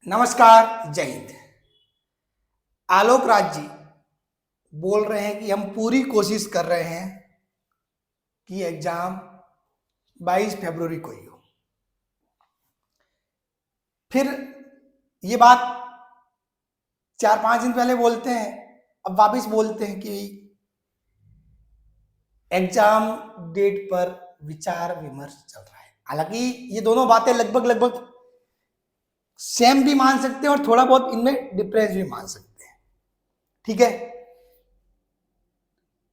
नमस्कार, जय हिंद। आलोक राज जी बोल रहे हैं कि हम पूरी कोशिश कर रहे हैं कि एग्जाम 22 फरवरी को ही हो। फिर ये बात 4-5 दिन पहले बोलते हैं, अब वापस बोलते हैं कि एग्जाम डेट पर विचार विमर्श चल रहा है। हालांकि ये दोनों बातें लगभग सेम भी मान सकते हैं और थोड़ा बहुत इनमें डिफरेंस भी मान सकते हैं, ठीक है।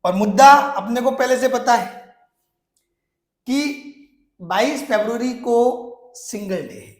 और मुद्दा अपने को पहले से पता है कि 22 फरवरी को सिंगल डे है,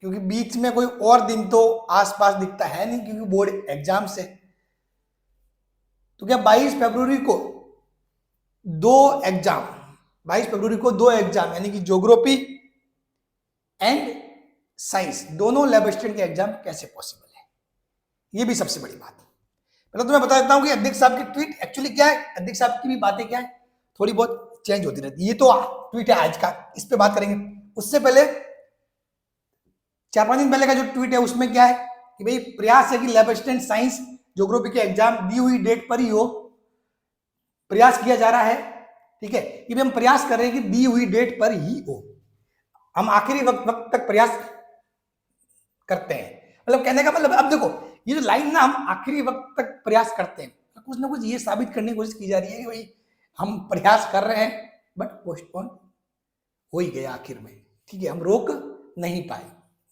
क्योंकि बीच में कोई और दिन तो आसपास दिखता है नहीं, क्योंकि बोर्ड एग्जाम से। तो क्या 22 फरवरी को दो एग्जाम 22 फरवरी को दो एग्जाम यानी कि ज्योग्राफी एंड साइंस दोनों लैब असिस्टेंट के एग्जाम कैसे पॉसिबल है, ये भी सबसे बड़ी बात। पहले तो मैं बता देता हूं कि अध्यक्ष साहब की ट्वीट एक्चुअली क्या है, अध्यक्ष साहब की भी बातें क्या है, थोड़ी बहुत चेंज होती रहती है। ये तो ट्वीट है आज का, इस पे बात करेंगे। उससे पहले 4-5 दिन पहले का जो ट्वीट है उसमें क्या है कि भाई प्रयास है कि लैब असिस्टेंट साइंस ज्योग्राफी के एग्जाम दी हुई डेट पर ही हो, प्रयास किया जा रहा है, ठीक है। कि हम प्रयास कर रहे हैं कि दी हुई डेट पर ही हो, हम आखिरी वक्त तक प्रयास करते हैं। मतलब कहने का मतलब, अब देखो ये जो लाइन ना, हम आखिरी वक्त तक प्रयास करते हैं, तो कुछ ना कुछ ये साबित करने की कोशिश की जा रही है कि भाई हम प्रयास कर रहे हैं बट पोस्टपोन हो ही गया आखिर में, ठीक है। हम रोक नहीं पाए,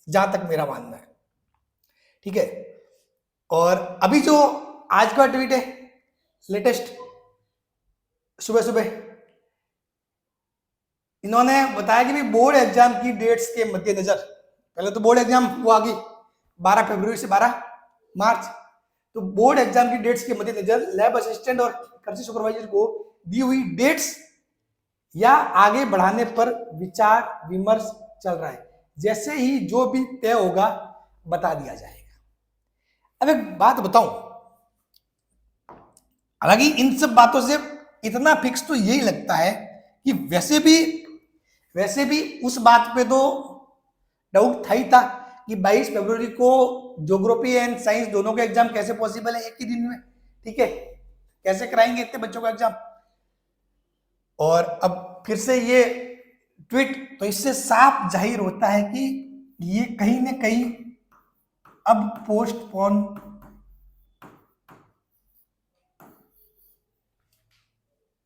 जहां तक मेरा मानना है, ठीक है। और अभी जो आज का ट्वीट है लेटेस्ट, सुबह सुबह इन्होंने बताया कि भाई बोर्ड एग्जाम की डेट्स के मद्देनजर, पहले तो बोर्ड एग्जाम वो आ गई 12 फरवरी से 12 मार्च, तो बोर्ड एग्जाम की डेट्स के मद्देनजर लैब असिस्टेंट और कृषि सुपरवाइजर को दी हुई डेट्स या आगे बढ़ाने पर विचार विमर्श चल रहा है। जैसे ही जो भी तय होगा बता दिया जाएगा। अब एक बात बताऊं, हालांकि इन सब बातों से इतना फिक्स तो यही लगता है कि वैसे भी उस बात पे तो डाउट था ही था कि 22 फरवरी को ज्योग्राफी एंड साइंस दोनों के एग्जाम कैसे पॉसिबल है एक ही दिन में, ठीक है। कैसे कराएंगे इतने बच्चों का एग्जाम। और अब फिर से ये ट्वीट, तो इससे साफ जाहिर होता है कि ये कहीं ना कहीं अब पोस्टपोन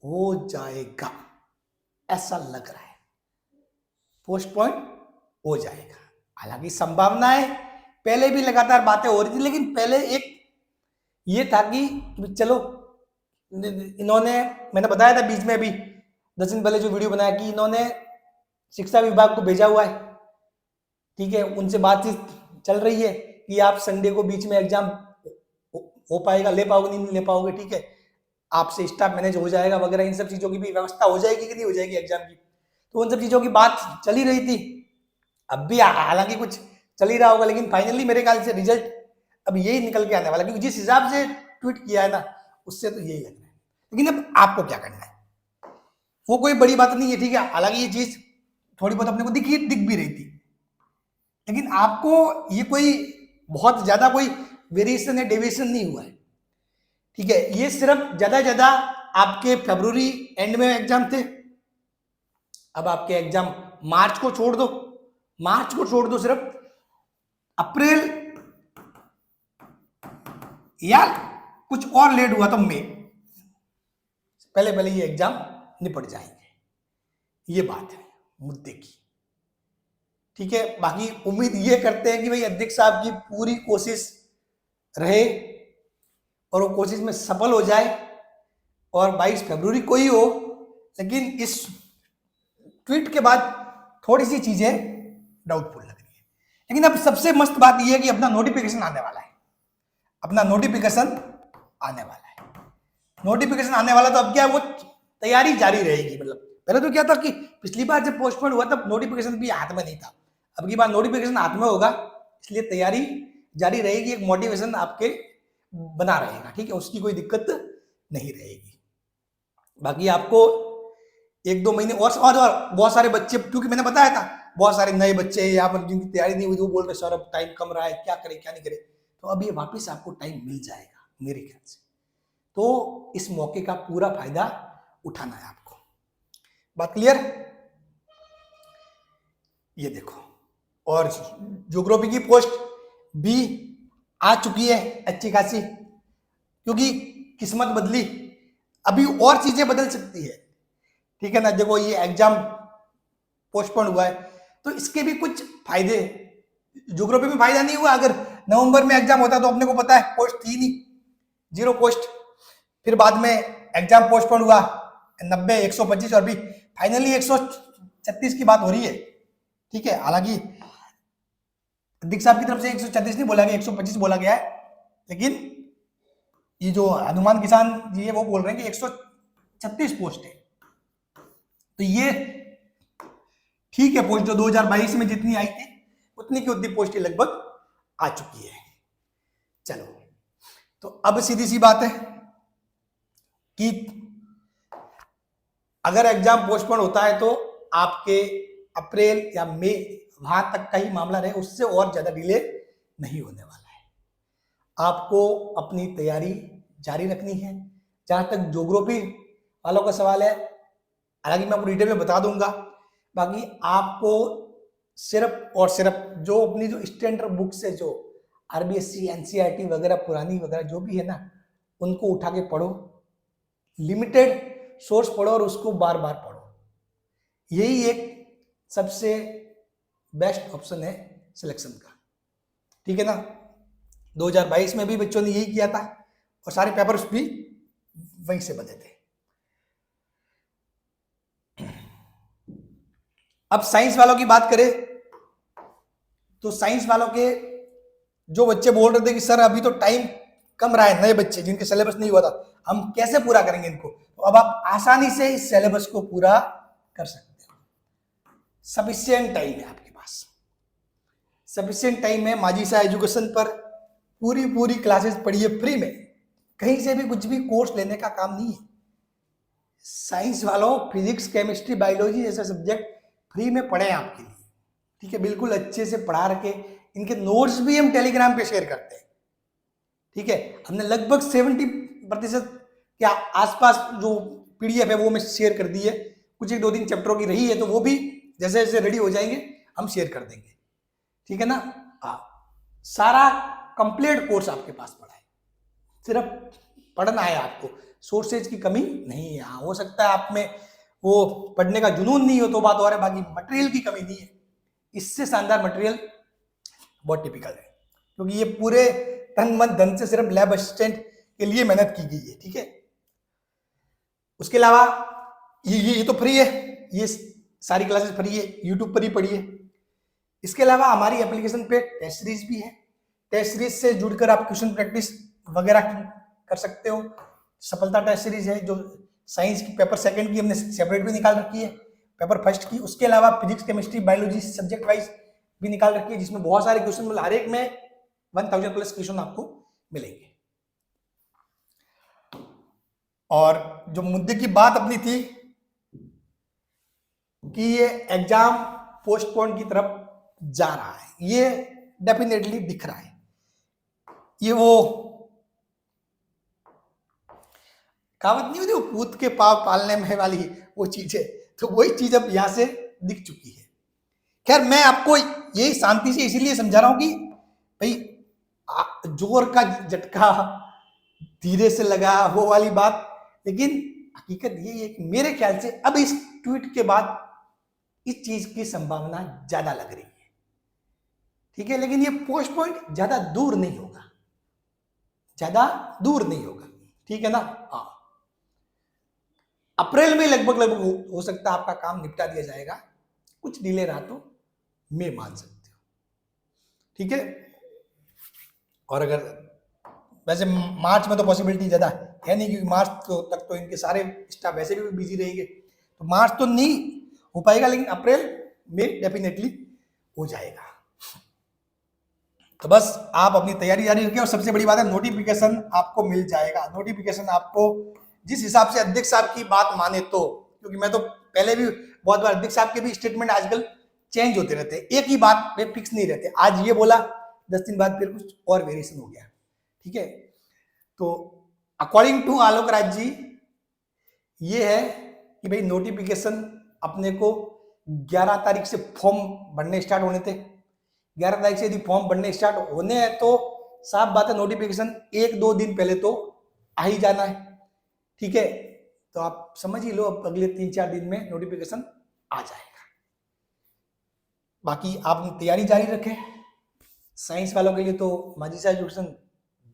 हो जाएगा, ऐसा लग रहा है पोस्टपोन हो जाएगा। हालांकि संभावनाएं पहले भी लगातार बातें हो रही थी, लेकिन पहले एक ये था कि चलो इन्होंने, मैंने बताया था बीच में अभी 10 दिन पहले जो वीडियो बनाया कि इन्होंने शिक्षा विभाग को भेजा हुआ है, ठीक है। उनसे बातचीत चल रही है कि आप संडे को बीच में एग्जाम हो पाएगा, ले पाओगे नहीं ले पाओगे, ठीक है। आपसे स्टाफ मैनेज हो जाएगा वगैरह, इन सब चीजों की भी व्यवस्था हो जाएगी कि नहीं हो जाएगी एग्जाम की, तो उन सब चीजों की बात चल ही रही थी। अब भी हालांकि कुछ चल ही रहा होगा, लेकिन फाइनली मेरे ख्याल से रिजल्ट अब यही निकल के आने वाला, क्योंकि जिस हिसाब से ट्वीट किया है ना, उससे तो यही लग रहा है। लेकिन अब आपको क्या करना है, वो कोई बड़ी बात नहीं है, ठीक है। हालांकि ये चीज थोड़ी बहुत अपने को दिख भी रही थी, लेकिन आपको ये कोई बहुत ज्यादा कोई वेरिएशन या डेविएशन नहीं हुआ है, ठीक है। ये सिर्फ ज्यादा आपके फरवरी एंड में एग्जाम थे, अब आपके एग्जाम मार्च को छोड़ दो, सिर्फ अप्रैल या कुछ और लेट हुआ तो मई, पहले ये एग्जाम निपट जाएंगे, ये बात है मुद्दे की, ठीक है। बाकी उम्मीद ये करते हैं कि भाई अध्यक्ष साहब की पूरी कोशिश रहे और वो कोशिश में सफल हो जाए और 22 फरवरी को ही हो। लेकिन इस ट्वीट के बाद थोड़ी सी चीजें डाउटफुल लग रही है। लेकिन अब सबसे मस्त बात यह है कि अपना नोटिफिकेशन आने वाला है, नोटिफिकेशन आने वाला, तो अब क्या वो तैयारी जारी रहेगी। मतलब पहले तो क्या था कि पिछली बार जब पोस्टपोन हुआ तब नोटिफिकेशन भी हाथ में नहीं था, अब की बार नोटिफिकेशन हाथ में होगा, इसलिए तैयारी जारी रहेगी, एक मोटिवेशन आपके बना रहेगा, ठीक है। उसकी कोई दिक्कत नहीं रहेगी। बाकी आपको 1-2 महीने और बहुत सारे बच्चे, क्योंकि मैंने बताया था बहुत सारे नए बच्चे हैं यहाँ पर जिनकी तैयारी नहीं हुई, वो बोल रहे सर अब टाइम कम रहा है, क्या करें क्या नहीं करें। तो अब ये वापस आपको टाइम मिल जाएगा मेरे ख्याल से। तो इस मौके का पूरा फायदा उठाना है आपको। बात क्लियर? ये देखो, और ज्योग्राफी की पोस्ट भी आ चुकी है अच्छी खासी, क्योंकि किस्मत बदली, अभी और चीजें बदल सकती है, ठीक है ना। देखो ये एग्जाम पोस्टपोन हुआ है तो इसके भी कुछ फायदे। ज्योग्राफी में फायदा नहीं हुआ, अगर नवंबर में एग्जाम होता तो अपने को पता है पोस्ट थी नहीं, 0 पोस्ट। फिर बाद में एग्जाम पोस्टपोन हुआ 90, 125 और भी फाइनली 136 की बात हो रही है, ठीक है। हालांकि अध्यक्ष साहब की तरफ से 136 नहीं बोला गया, 125 बोला गया है, लेकिन ये जो हनुमान किसान जी है वो बोल रहे हैं कि 136 पोस्ट है। तो ये ठीक है, पोस्ट जो 2022 में जितनी आई थी उतनी की उतनी पोस्ट लगभग आ चुकी है। चलो, तो अब सीधी सी बात है कि अगर एग्जाम पोस्टपोन होता है तो आपके अप्रैल या मई वहां तक का ही मामला रहे, उससे और ज्यादा डिले नहीं होने वाला है। आपको अपनी तैयारी जारी रखनी है। जहां तक ज्योग्राफी वालों का सवाल है, हालांकि मैं आपको डिटेल में बता दूंगा, बाकी आपको सिर्फ और सिर्फ जो अपनी जो स्टैंडर्ड बुक से जो आरबीएससी, एनसीईआरटी वगैरह पुरानी वगैरह जो भी है ना, उनको उठा के पढ़ो, लिमिटेड सोर्स पढ़ो और उसको बार बार पढ़ो। यही एक सबसे बेस्ट ऑप्शन है सिलेक्शन का, ठीक है ना। 2022 में भी बच्चों ने यही किया था और सारे पेपर्स भी वहीं से बने थे। अब साइंस वालों की बात करें तो साइंस वालों के जो बच्चे बोल रहे थे कि सर अभी तो टाइम कम रहा है, नए बच्चे जिनके सिलेबस नहीं हुआ था, हम कैसे पूरा करेंगे इनको, तो अब आप आसानी से इस सिलेबस को पूरा कर सकते हो। सफिशिएंट टाइम है आपके पास, सफिशिएंट टाइम है। माजी सा एजुकेशन पर पूरी क्लासेस पढ़िए फ्री में, कहीं से भी कुछ भी कोर्स लेने का काम नहीं है। साइंस वालों फिजिक्स, केमिस्ट्री, बायोलॉजी जैसे सब्जेक्ट फ्री में पढ़े आपके लिए, ठीक है, बिल्कुल अच्छे से पढ़ा रखे। इनके नोट्स भी हम टेलीग्राम पे शेयर करते हैं, ठीक है। हमने लगभग 70% के आसपास जो पीडीएफ है वो मैं शेयर कर दी है। कुछ 1-2 चैप्टरों की रही है तो वो भी जैसे जैसे रेडी हो जाएंगे हम शेयर कर देंगे, ठीक है ना। हाँ, सारा कंप्लीट कोर्स आपके पास पड़ा है, सिर्फ पढ़ना है आपको, सोर्सेज की कमी नहीं है। हाँ, हो सकता है आप में वो पढ़ने का जुनून नहीं हो तो बात और है, बाकी मटेरियल की कमी नहीं है। इससे शानदार मटेरियल बहुत टिपिकल है, क्योंकि ये पूरे तन मन धन से सिर्फ लैब असिस्टेंट के लिए मेहनत की गई है, ठीक है। उसके अलावा ये तो फ्री है, ये सारी क्लासेस फ्री है, यूट्यूब पर ही पढ़िए। इसके अलावा हमारी एप्लीकेशन पे टेस्ट सीरीज भी है, टेस्ट सीरीज से जुड़कर आप क्वेश्चन प्रैक्टिस वगैरह कर सकते हो। सफलता टेस्ट सीरीज है जो साइंस की पेपर सेकंड की हमने सेपरेट भी निकाल रखी है, पेपर फर्स्ट की। उसके अलावा physics, chemistry, biology subject wise भी निकाल रखी है, जिसमें बहुत सारे क्वेश्चन, मतलब हर एक में 1000+ क्वेश्चन आपको मिलेंगे। और जो मुद्दे की बात अपनी थी कि ये एग्जाम पोस्टपोन की तरफ जा रहा है, ये डेफिनेटली दिख रहा है। ये वो कहावत नहीं होती, वो पूत के पाव पालने में वाली वो चीज है, तो वही चीज अब यहां से दिख चुकी है। खैर, मैं आपको यही शांति से इसीलिए समझा रहा हूं कि भाई जोर का झटका धीरे से लगा, वो वाली बात। लेकिन हकीकत ये है कि मेरे ख्याल से अब इस ट्वीट के बाद इस चीज की संभावना ज्यादा लग रही है, ठीक है। लेकिन ये पोस्टपोन ज्यादा दूर नहीं होगा, ज्यादा दूर नहीं होगा, ठीक है ना। हाँ, अप्रैल में लगभग हो सकता है आपका काम निपटा दिया जाएगा। कुछ डिले रहा तो मैं मान सकते हो, ठीक है। और अगर वैसे मार्च में तो पॉसिबिलिटी ज्यादा है नहीं, क्योंकि मार्च तक तो इनके सारे स्टाफ वैसे भी बिजी रहेंगे, तो मार्च तो नहीं हो पाएगा, लेकिन अप्रैल में डेफिनेटली हो जाएगा। तो बस आप अपनी तैयारी जारी रखें, और सबसे बड़ी बात है नोटिफिकेशन आपको मिल जाएगा। नोटिफिकेशन आपको जिस हिसाब से अध्यक्ष साहब की बात माने तो, क्योंकि मैं तो पहले भी बहुत बार अध्यक्ष साहब के भी स्टेटमेंट आजकल चेंज होते रहते हैं, एक ही बात पे फिक्स नहीं रहते। आज ये बोला, 10 दिन बाद फिर कुछ और वेरिएशन हो गया, ठीक है। तो अकॉर्डिंग टू आलोक राज जी ये है कि भाई नोटिफिकेशन अपने को 11 तारीख से फॉर्म भरने स्टार्ट होने थे। 11 तारीख से यदि फॉर्म भरने स्टार्ट होने हैं तो साफ बात है नोटिफिकेशन 1-2 दिन पहले तो आ ही जाना है, ठीक है। तो आप समझ ही लो अब अगले 3-4 दिन में नोटिफिकेशन आ जाएगा। बाकी आप तैयारी जारी रखें। साइंस वालों के लिए तो Majisa education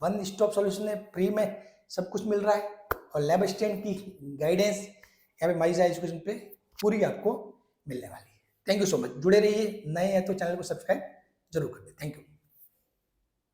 one stop solution है, फ्री में सब कुछ मिल रहा है, और लैब असिस्टेंट की गाइडेंस यहाँ पे माजिसा एजुकेशन पे पूरी आपको मिलने वाली है। थैंक यू सो मच, जुड़े रहिए। नए हैं तो चैनल को सब्सक्राइब जरूर कर दें। Thank you.